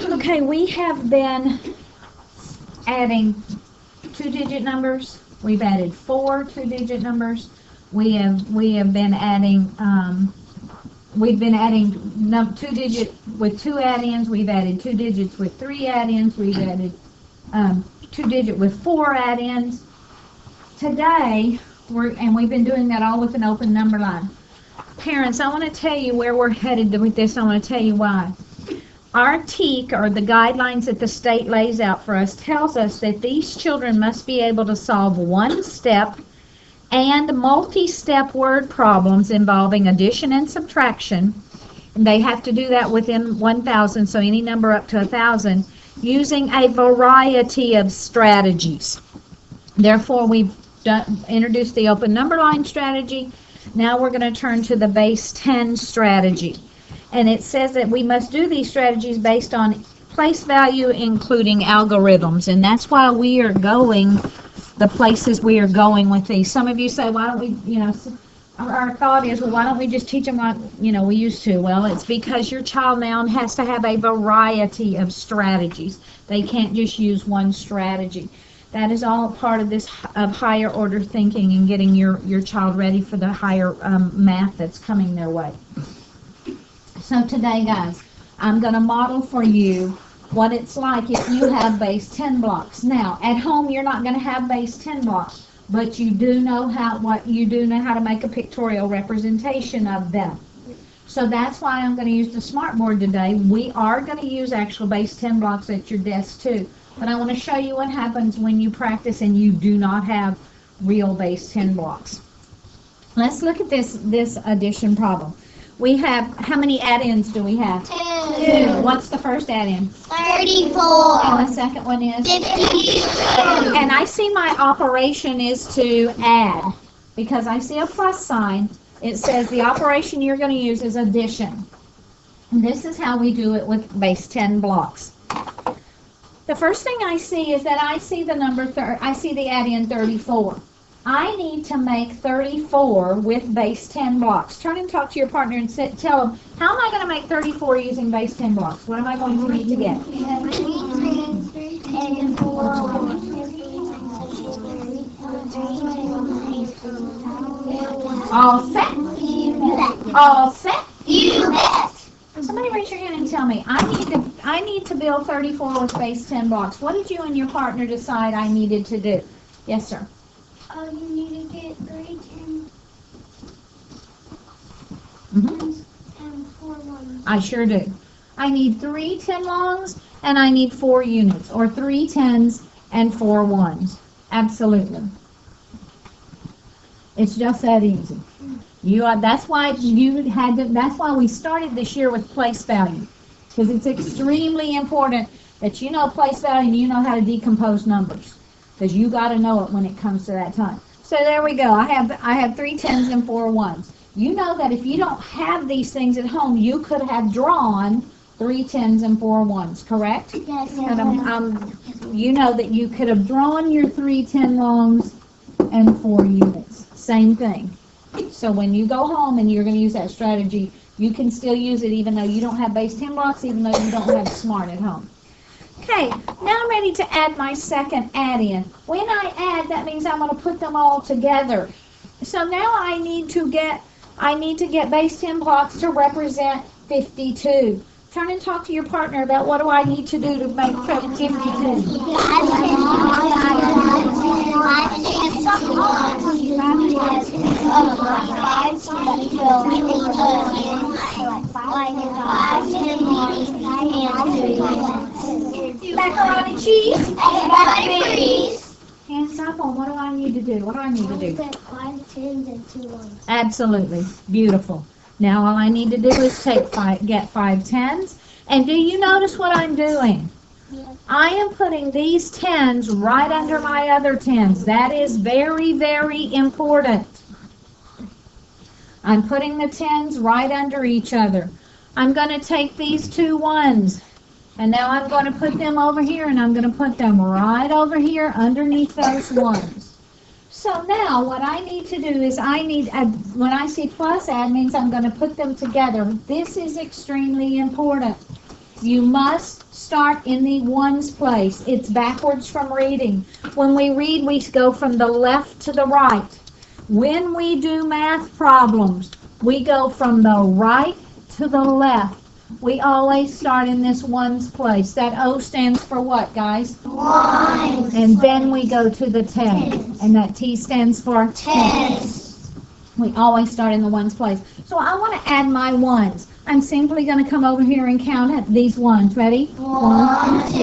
Okay, we have been adding two-digit numbers. We've added 4 two-digit numbers. We have been adding two-digit with 2 add-ins. We've added 2 digits with 3 add-ins. We've added 2-digit with 4 add-ins. Today, we've been doing that all with an open number line. Parents, I want to tell you where we're headed with this. I want to tell you why. Our TEK, or the guidelines that the state lays out for us, tells us that these children must be able to solve one-step and multi-step word problems involving addition and subtraction. And they have to do that within 1,000, so any number up to 1,000, using a variety of strategies. Therefore, we've introduced the open number line strategy. Now we're going to turn to the base 10 strategy. And it says that we must do these strategies based on place value, including algorithms. And that's why we are going the places we are going with these. Some of you say, why don't we, our thought is, well, why don't we just teach them like, we used to? Well, it's because your child now has to have a variety of strategies. They can't just use one strategy. That is all part of this of higher order thinking and getting your child ready for the higher math that's coming their way. So today, guys, I'm going to model for you what it's like if you have base 10 blocks. Now, at home, you're not going to have base 10 blocks, but you do know how to make a pictorial representation of them. So that's why I'm going to use the Smartboard today. We are going to use actual base 10 blocks at your desk too. But I want to show you what happens when you practice and you do not have real base 10 blocks. Let's look at this addition problem. We have, how many add-ins do we have? 2. What's the first add-in? 34. And the second one is? 52. And I see my operation is to add. Because I see a plus sign, it says the operation you're going to use is addition. And this is how we do it with base 10 blocks. The first thing I see is that I see the number I see the add-in 34. I need to make 34 with base 10 blocks. Turn and talk to your partner and tell them, how am I going to make 34 using base 10 blocks? What am I going to need to get? All set? All set? You bet. Somebody raise your hand and tell me, I need to build 34 with base 10 blocks. What did you and your partner decide I needed to do? Yes, sir. You need to get 3 10 and 4 1s. I sure do. I need 3 10 longs and I need 4 units, or 3 10s and 4 1s. Absolutely. It's just that easy. That's why we started this year with place value, because it's extremely important that you know place value and you know how to decompose numbers, because you got to know it when it comes to that time. So there we go. I have 3 10s and 4 1s. You know that if you don't have these things at home, you could have drawn 3 10s and 4 1s, correct? Yes. And you know that you could have drawn your 3 10 longs and 4 units. Same thing. So when you go home and you're going to use that strategy, you can still use it even though you don't have base 10 blocks, even though you don't have SMART at home. Okay, now I'm ready to add my second add-in. When I add, that means I'm going to put them all together. So now I need to get base 10 blocks to represent 52. Turn and talk to your partner about what do I need to do to make 52. Macaroni cheese. Hands up on what do I need to do? What do I need to do? 5 10s and 2 1s. Absolutely. Beautiful. Now all I need to do is get 5 10s. And do you notice what I'm doing? Yes. I am putting these 10s right under my other 10s. That is very, very important. I'm putting the 10s right under each other. I'm going to take these 2 1s. And now I'm going to put them over here, and I'm going to put them right over here underneath those 1s. So now what I need to do is when I see plus add means I'm going to put them together. This is extremely important. You must start in the ones place. It's backwards from reading. When we read, we go from the left to the right. When we do math problems, we go from the right to the left. We always start in this ones place. That O stands for what, guys? Ones. And then we go to the tens. And that T stands for Tens. We always start in the ones place. So I want to add my ones. I'm simply going to come over here and count it, these ones. Ready? 1, 2,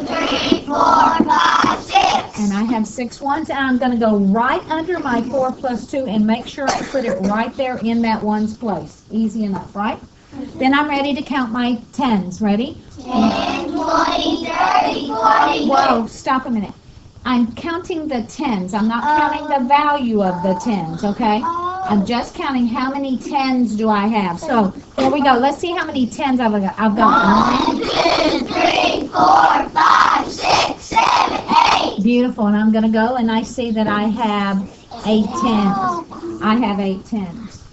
3, 4, 5, 6. And I have 6 ones, and I'm going to go right under my 4 plus 2 and make sure I put it right there in that ones place. Easy enough, right? Then I'm ready to count my tens. Ready? 10, 20, 30, 40. Whoa, stop a minute. I'm counting the tens. I'm not counting the value of the tens, okay? I'm just counting how many tens do I have. So, here we go. Let's see how many tens I've got. 1, 2, 3, 4, 5, 6, 7, 8. Beautiful. And I'm going to go and I see that I have 8 tens. I have 8 tens.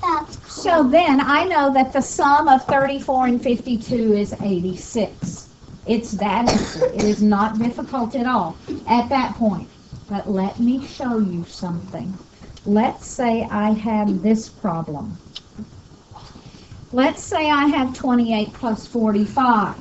So then I know that the sum of 34 and 52 is 86. It's that easy. It is not difficult at all at that point. But let me show you something. Let's say I have this problem. Let's say I have 28 plus 45.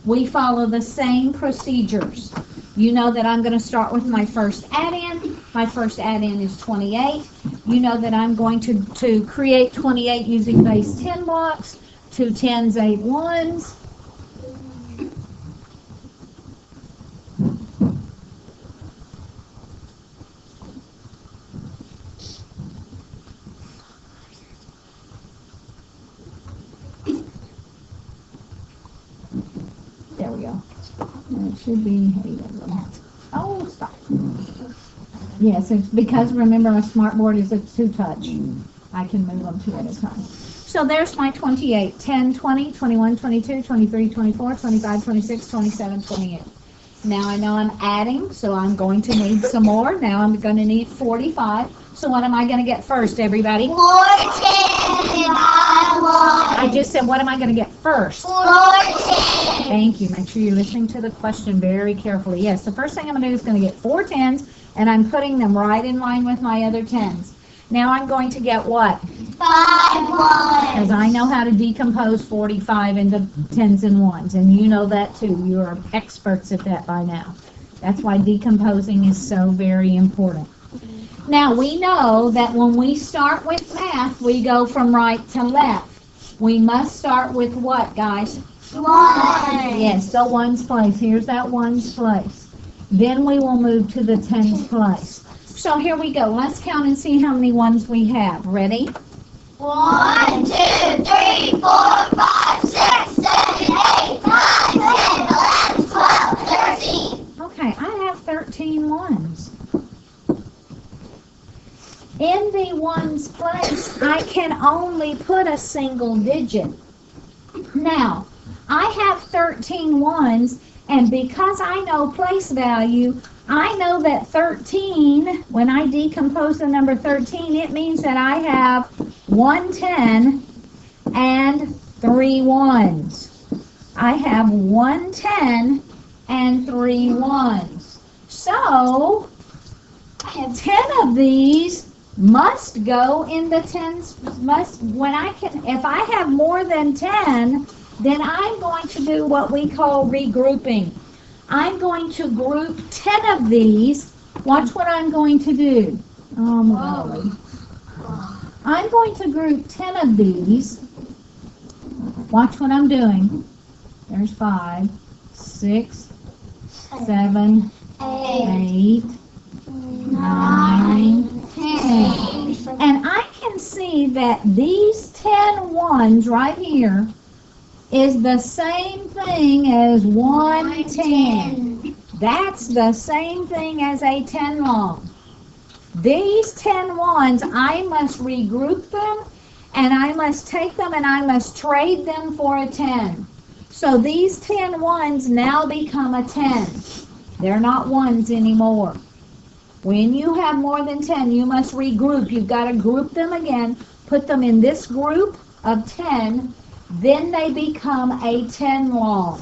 We follow the same procedures. You know that I'm going to start with my first add-in. My first add-in is 28. You know that I'm going to create 28 using base 10 blocks, 2 tens, 8 ones. There we go. And it should be 8 of them. Oh, stop. Yes, it's because, remember, a smartboard is a 2-touch. I can move them 2 at a time. So there's my 28. 10, 20, 21, 22, 23, 24, 25, 26, 27, 28. Now I know I'm adding, so I'm going to need some more. Now I'm going to need 45. So what am I going to get first, everybody? 4 tens. I just said, what am I going to get first? 4 tens. Thank you. Make sure you're listening to the question very carefully. Yes, the first thing I'm going to do is going to get 4 tens, and I'm putting them right in line with my other tens. Now I'm going to get what? 5 ones. Because I know how to decompose 45 into tens and ones, and you know that too. You are experts at that by now. That's why decomposing is so very important. Now we know that when we start with math, we go from right to left. We must start with what, guys? 1. Yes, the ones place. Here's that ones place. Then we will move to the tens place. So here we go. Let's count and see how many ones we have. Ready? 1, 2, 3, 4, 5, 6, 7, 8, 9, 10, 11, 12, 13. Okay, I have 13 ones. In the ones place, I can only put a single digit. Now, I have 13 ones, and because I know place value, I know that 13, when I decompose the number 13, it means that I have 1 10 and 3 ones. I have 1 10 and 3 ones. So, 10 of these must go in the tens. If I have more than 10, then I'm going to do what we call regrouping. I'm going to group 10 of these. Watch what I'm going to do. Oh my golly. I'm going to group 10 of these. Watch what I'm doing. There's 5, 6, 7, 8, 9, 10. And I can see that these 10 ones right here is the same thing as 1 10. That's the same thing as a 10 long. These 10 ones, I must regroup them, and I must take them and I must trade them for a 10. So these 10 ones now become a 10. They're not ones anymore. When you have more than 10, you must regroup. You've got to group them again, put them in this group of 10, then they become a 10 long.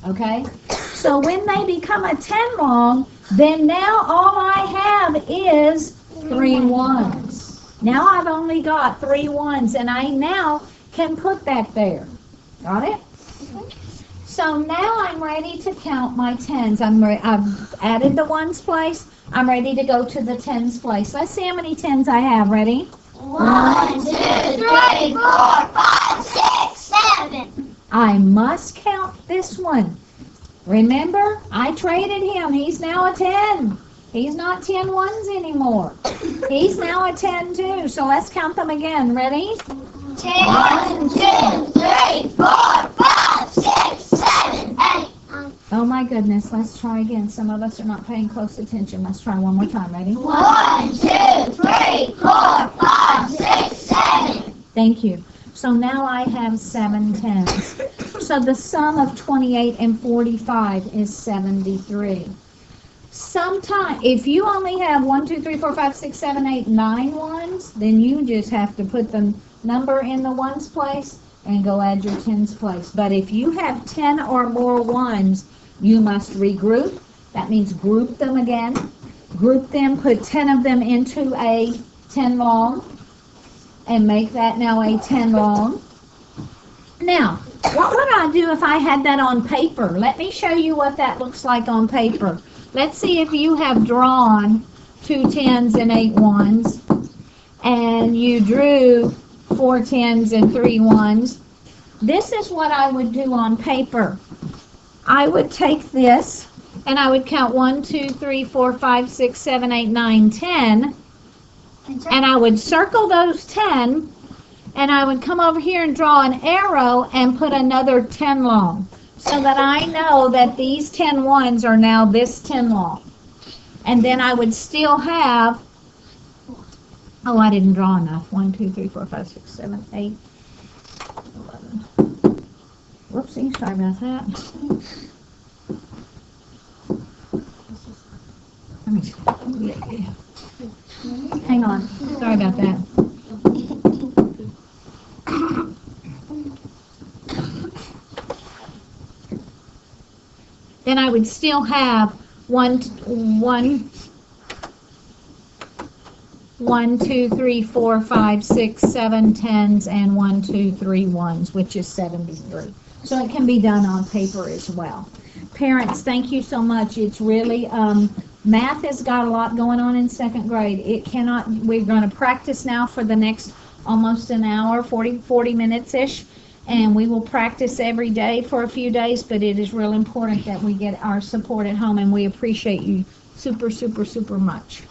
okay? So when they become a 10 long, then now all I have is 3 ones. Now I've only got 3 ones, and I now can put that there. Got it? So now I'm ready to count my tens. I've added the ones place. I'm ready to go to the tens place. Let's see how many tens I have. Ready? 1, 2, 3, 4, 5, 6, 7. I must count this one. Remember, I traded him. He's now a 10. He's not 10 ones anymore. He's now a 10 too. So let's count them again. Ready? 1, 2, 3, 4, 5, 6, 7, 8. Oh my goodness, let's try again. Some of us are not paying close attention. Let's try one more time. Ready? 1, 2, 3, 4, 5, 6, 7. Thank you. So now I have 7 tens. So the sum of 28 and 45 is 73. Sometimes, if you only have 1, 2, 3, 4, 5, 6, 7, 8, 9 ones, then you just have to put the number in the ones place and go add your tens place. But if you have 10 or more ones, you must regroup. That means group them again. Group them, put 10 of them into a 10 long, and make that now a 10 long. Now, what would I do if I had that on paper? Let me show you what that looks like on paper. Let's see if you have drawn 2 tens and 8 ones, and you drew 4 tens and 3 ones. This is what I would do on paper. I would take this, and I would count 1, 2, 3, 4, 5, 6, 7, 8, 9, 10, and I would circle those 10, and I would come over here and draw an arrow and put another 10 long, so that I know that these 10 ones are now this 10 long. And then I would still have, oh, I didn't draw enough. 1, 2, 3, 4, 5, 6, 7, 8, 11. Whoopsie, sorry about that. Let me see. Hang on, sorry about that. Then I would still have 1, 2, 3, 4, 5, 6, 7 tens, and 1, 2, 3 ones, which is 73. So it can be done on paper as well. Parents, thank you so much. It's really, math has got a lot going on in 2nd grade. We're going to practice now for the next almost an hour, 40 minutes-ish. And we will practice every day for a few days, but it is real important that we get our support at home, and we appreciate you super, super, super much.